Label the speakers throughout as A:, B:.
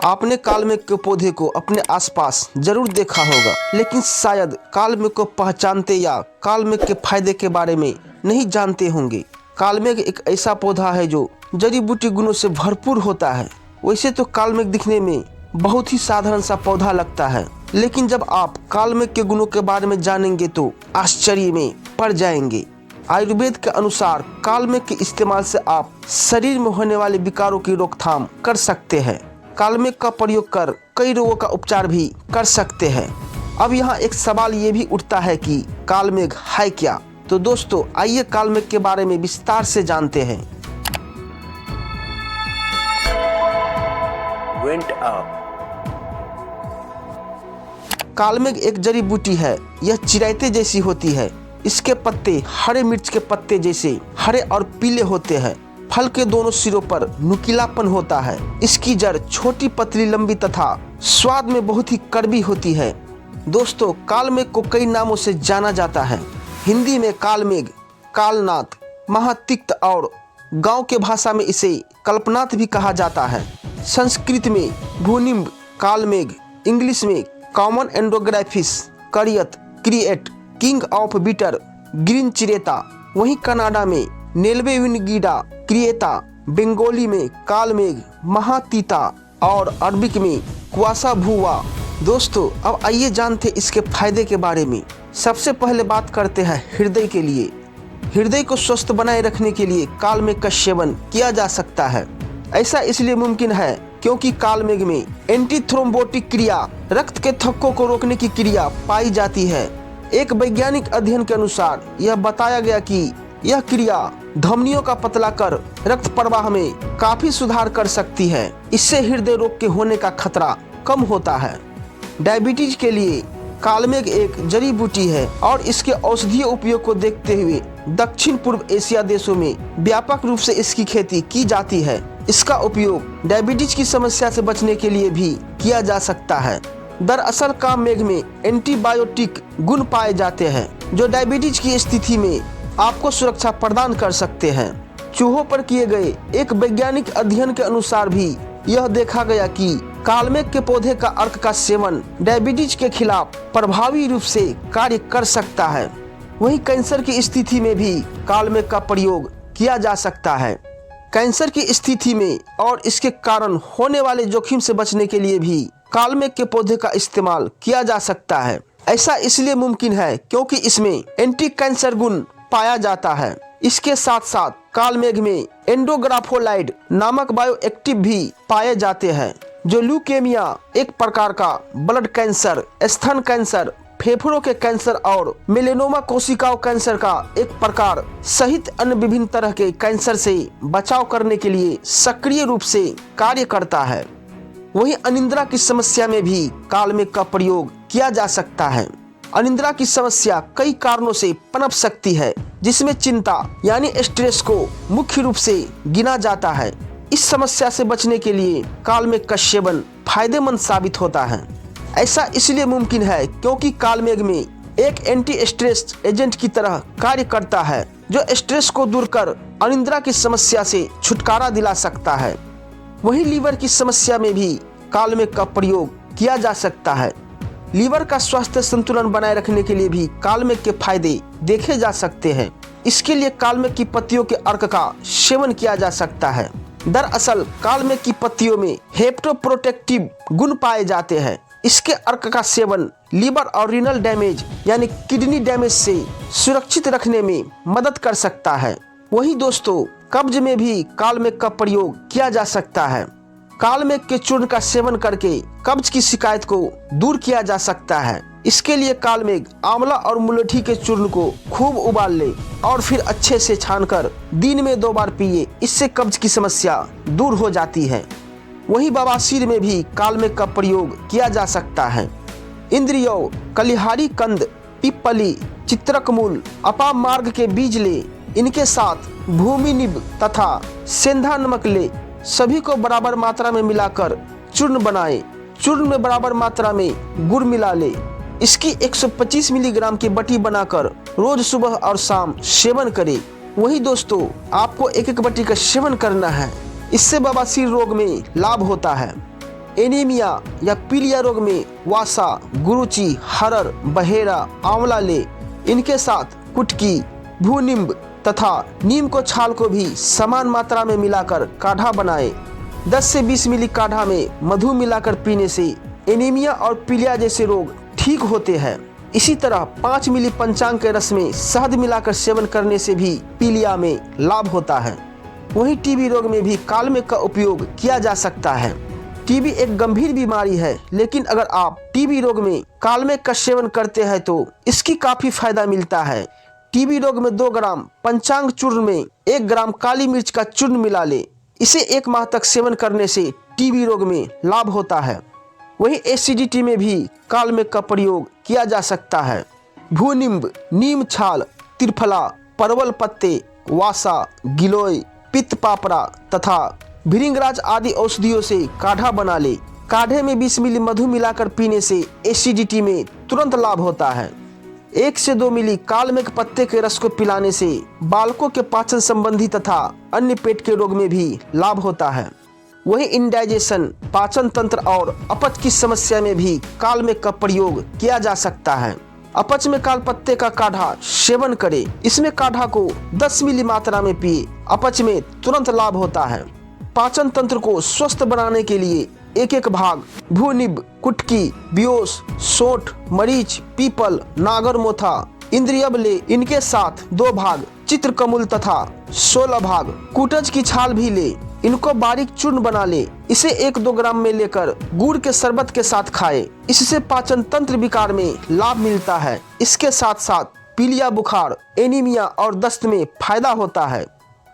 A: आपने कालमेघ के पौधे को अपने आसपास जरूर देखा होगा, लेकिन शायद कालमेघ को पहचानते या कालमेघ के फायदे के बारे में नहीं जानते होंगे। कालमेघ एक ऐसा पौधा है जो जड़ी बूटी गुणों से भरपूर होता है। वैसे तो कालमेघ दिखने में बहुत ही साधारण सा पौधा लगता है, लेकिन जब आप कालमेघ के गुणों के बारे में जानेंगे तो आश्चर्य में पड़ जाएंगे। आयुर्वेद के अनुसार कालमेघ के इस्तेमाल से आप शरीर में होने वाले विकारों की रोकथाम कर सकते हैं। कालमेघ का प्रयोग कर कई रोगों का उपचार भी कर सकते हैं। अब यहाँ एक सवाल ये भी उठता है कि कालमेघ है क्या? तो दोस्तों आइए कालमेघ के बारे में विस्तार से जानते हैं। कालमेघ एक जड़ी बूटी है। यह चिरायते जैसी होती है। इसके पत्ते हरे मिर्च के पत्ते जैसे हरे और पीले होते हैं। फल के दोनों सिरों पर नुकीलापन होता है। इसकी जड़ छोटी पतली लंबी तथा स्वाद में बहुत ही कड़वी होती है। दोस्तों कालमेघ को कई नामों से जाना जाता है। हिंदी में कालमेघ, कालनाथ, महातिक्त और गांव के भाषा में इसे कल्पनाथ भी कहा जाता है। संस्कृत में भूनिम्ब, कालमेघ, इंग्लिश में कॉमन एंडोग्राफिस, करियत, creat, king of bitter, green chiretta, वहीं कनाडा में नेल्वेविनगीडा क्रिएता, बंगाली में कालमेघ, महातीता और अरबिक में कुआसा भूवा। दोस्तों अब आइए जानते इसके फायदे के बारे में। सबसे पहले बात करते हैं हृदय के लिए। हृदय को स्वस्थ बनाए रखने के लिए कालमेघ का सेवन किया जा सकता है। ऐसा इसलिए मुमकिन है क्योंकि कालमेघ में एंटी थ्रोम्बोटिक क्रिया, रक्त के थक्कों को रोकने की क्रिया पाई जाती है। एक वैज्ञानिक अध्ययन के अनुसार यह बताया गया कि यह क्रिया धमनियों का पतला कर रक्त प्रवाह में काफी सुधार कर सकती है। इससे हृदय रोग के होने का खतरा कम होता है। डायबिटीज के लिए कालमेघ एक जड़ी बूटी है और इसके औषधीय उपयोग को देखते हुए दक्षिण पूर्व एशिया देशों में व्यापक रूप से इसकी खेती की जाती है। इसका उपयोग डायबिटीज की समस्या से बचने के लिए भी किया जा सकता है। दरअसल कालमेघ में एंटीबायोटिक गुण पाए जाते हैं जो डायबिटीज की स्थिति में आपको सुरक्षा प्रदान कर सकते हैं। चूहों पर किए गए एक वैज्ञानिक अध्ययन के अनुसार भी यह देखा गया कि कालमेघ के पौधे का अर्क का सेवन डायबिटीज के खिलाफ प्रभावी रूप से कार्य कर सकता है। वहीं कैंसर की स्थिति में भी कालमेघ का प्रयोग किया जा सकता है। कैंसर की स्थिति में और इसके कारण होने वाले जोखिम से बचने के लिए भी कालमेघ के पौधे का इस्तेमाल किया जा सकता है। ऐसा इसलिए मुमकिन है क्योंकि इसमें एंटी कैंसर गुण पाया जाता है। इसके साथ साथ कालमेघ में एंडोग्राफोलाइड नामक बायोएक्टिव भी पाए जाते हैं जो ल्यूकेमिया, एक प्रकार का ब्लड कैंसर, स्तन कैंसर, फेफड़ों के कैंसर और मेलेनोमा कोशिकाओं कैंसर का एक प्रकार सहित अन्य विभिन्न तरह के कैंसर से बचाव करने के लिए सक्रिय रूप से कार्य करता है। वहीं अनिद्रा की समस्या में भी कालमेघ का प्रयोग किया जा सकता है। अनिद्रा की समस्या कई कारणों से पनप सकती है, जिसमें चिंता यानी स्ट्रेस को मुख्य रूप से गिना जाता है। इस समस्या से बचने के लिए कालमेघ का सेवन फायदेमंद साबित होता है। ऐसा इसलिए मुमकिन है क्योंकि कालमेघ में एक एंटी स्ट्रेस एजेंट की तरह कार्य करता है जो स्ट्रेस को दूर कर अनिद्रा की समस्या से छुटकारा दिला सकता है। वहीं लीवर की समस्या में भी कालमेघ का प्रयोग किया जा सकता है। लीवर का स्वास्थ्य संतुलन बनाए रखने के लिए भी कालमेघ के फायदे देखे जा सकते हैं। इसके लिए कालमेघ की पत्तियों के अर्क का सेवन किया जा सकता है। दरअसल कालमेघ की पत्तियों में हेप्टोप्रोटेक्टिव गुण पाए जाते हैं। इसके अर्क का सेवन लीवर और रीनल डैमेज यानी किडनी डैमेज से सुरक्षित रखने में मदद कर सकता है। वहीं दोस्तों कब्ज में भी कालमेघ का प्रयोग किया जा सकता है। कालमेघ के चूर्ण का सेवन करके कब्ज की शिकायत को दूर किया जा सकता है। इसके लिए कालमेघ, आंवला और मुलठी के चूर्ण को खूब उबाल ले और फिर अच्छे से छानकर दिन में 2 बार पिए। इससे कब्ज की समस्या दूर हो जाती है। वहीं बवासीर में भी कालमेघ का प्रयोग किया जा सकता है। इंद्रियों, कलिहारी कंद, पिप्पली, चित्रकमूल, अपामार्ग के बीज ले, इनके साथ भूमि निब तथा सेंधा नमक ले, सभी को बराबर मात्रा में मिलाकर चूर्ण बनाएं। चूर्ण में बराबर मात्रा में गुड़ मिला ले। इसकी 125 मिलीग्राम की बटी बनाकर रोज सुबह और शाम सेवन करें। वही दोस्तों आपको एक एक बटी का सेवन करना है। इससे बवासीर रोग में लाभ होता है। एनीमिया या पीलिया रोग में वासा, गुरुची, हरर, बहेरा, आंवला ले, इनके साथ कुटकी, भूनिम्ब तथा नीम को छाल को भी समान मात्रा में मिलाकर काढ़ा बनाएं। 10 से 20 मिली काढ़ा में मधु मिलाकर पीने से एनीमिया और पीलिया जैसे रोग ठीक होते हैं। इसी तरह 5 मिली पंचांग के रस में शहद मिलाकर सेवन करने से भी पीलिया में लाभ होता है। वहीं टीबी रोग में भी कालमेघ का उपयोग किया जा सकता है। टीबी एक गंभीर बीमारी है, लेकिन अगर आप टीबी रोग में कालमेघ का सेवन करते हैं तो इसकी काफी फायदा मिलता है। टीबी रोग में 2 ग्राम पंचांग चूर्ण में 1 ग्राम काली मिर्च का चूर्ण मिला ले। इसे 1 माह तक सेवन करने से टीबी रोग में लाभ होता है। वहीं एसिडिटी में भी कालमेघ का प्रयोग किया जा सकता है। भूनिम्ब, नीम छाल, त्रिफला, परवल पत्ते, वासा, गिलोय, पित्त पापड़ा तथा भृंगराज आदि औषधियों से काढ़ा बना ले। काढ़े में 20 मिली मधु मिलाकर पीने से एसिडिटी में तुरंत लाभ होता है। 1 से 2 मिली कालमेघ पत्ते के रस को पिलाने से बालकों के पाचन संबंधी तथा अन्य पेट के रोग में भी लाभ होता है। वहीं इंडाइजेशन, पाचन तंत्र और अपच की समस्या में भी कालमेघ का प्रयोग किया जा सकता है। अपच में काल पत्ते का काढ़ा सेवन करें। इसमें काढ़ा को 10 मिली मात्रा में पिए। अपच में तुरंत लाभ होता है। पाचन तंत्र को स्वस्थ बनाने के लिए 1-1 भाग भूनिब, कुटकी, बियोस, सोंठ, मरीच, पीपल, नागरमोथा, इंद्रियब ले। इनके साथ 2 भाग चित्रकमूल तथा 16 भाग कूटज की छाल भी ले। इनको बारीक चूर्ण बना ले। इसे 1-2 ग्राम में लेकर गुड़ के शरबत के साथ खाए। इससे पाचन तंत्र विकार में लाभ मिलता है। इसके साथ साथ पीलिया, बुखार, एनीमिया और दस्त में फायदा होता है।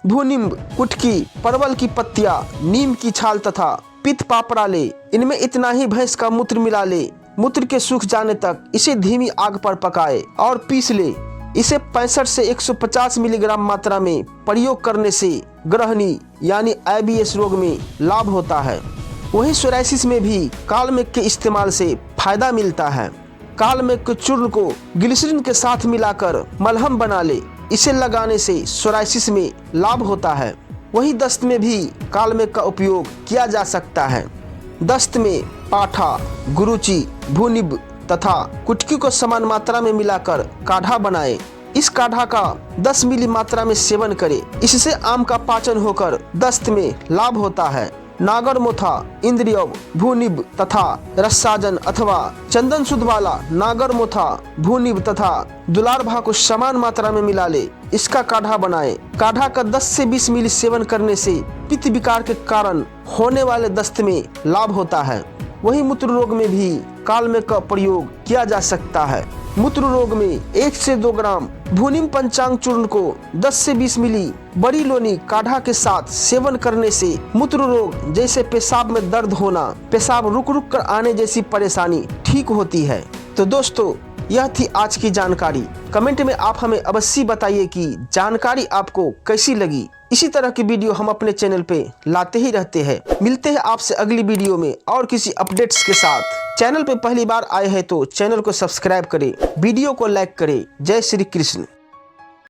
A: भूनिम्ब, कुटकी, परवल की पत्तियां, नीम की छाल तथा पित्त पापड़ा ले। इनमें इतना ही भैंस का मूत्र मिला ले। मूत्र के सूख जाने तक इसे धीमी आग पर पकाए और पीस ले। इसे 65 से 150 मिलीग्राम मात्रा में प्रयोग करने से ग्रहणी यानी IBS रोग में लाभ होता है। वहीं सोराइसिस में भी कालमेघ के इस्तेमाल से फायदा मिलता है। कालमेघ के चूर्ण को ग्लिसरीन के साथ मिलाकर मलहम बना ले। इसे लगाने से सोराइसिस में लाभ होता है। वहीं दस्त में भी कालमेघ का उपयोग किया जा सकता है। दस्त में पाठा, गुरुची, भूनिब तथा कुटकी को समान मात्रा में मिलाकर काढ़ा बनाएं। इस काढ़ा का 10 मिली मात्रा में सेवन करें। इससे आम का पाचन होकर दस्त में लाभ होता है। नागरमोथा, इंद्रियव, भूनिब तथा रसाजन अथवा चंदन शुद्ध वाला नागरमोथा, भूनिब तथा दुलारभा को समान मात्रा में मिला ले। इसका काढ़ा बनाएं। काढ़ा का 10 से 20 मिली सेवन करने से पित्त विकार के कारण होने वाले दस्त में लाभ होता है। वहीं मूत्र रोग में भी कालमेघ का प्रयोग किया जा सकता है। मूत्र रोग में 1 से 2 ग्राम भूनिम पंचांग चूर्ण को 10 से 20 मिली बड़ी लोनी काढ़ा के साथ सेवन करने से मूत्र रोग जैसे पेशाब में दर्द होना, पेशाब रुक रुक कर आने जैसी परेशानी ठीक होती है। तो दोस्तों, यह थी आज की जानकारी। कमेंट में आप हमें अवश्य बताइए कि जानकारी आपको कैसी लगी। इसी तरह की वीडियो हम अपने चैनल पे लाते ही रहते हैं। मिलते हैं आपसे अगली वीडियो में और किसी अपडेट्स के साथ। चैनल पे पहली बार आए हैं तो चैनल को सब्सक्राइब करें, वीडियो को लाइक करें। जय श्री कृष्ण।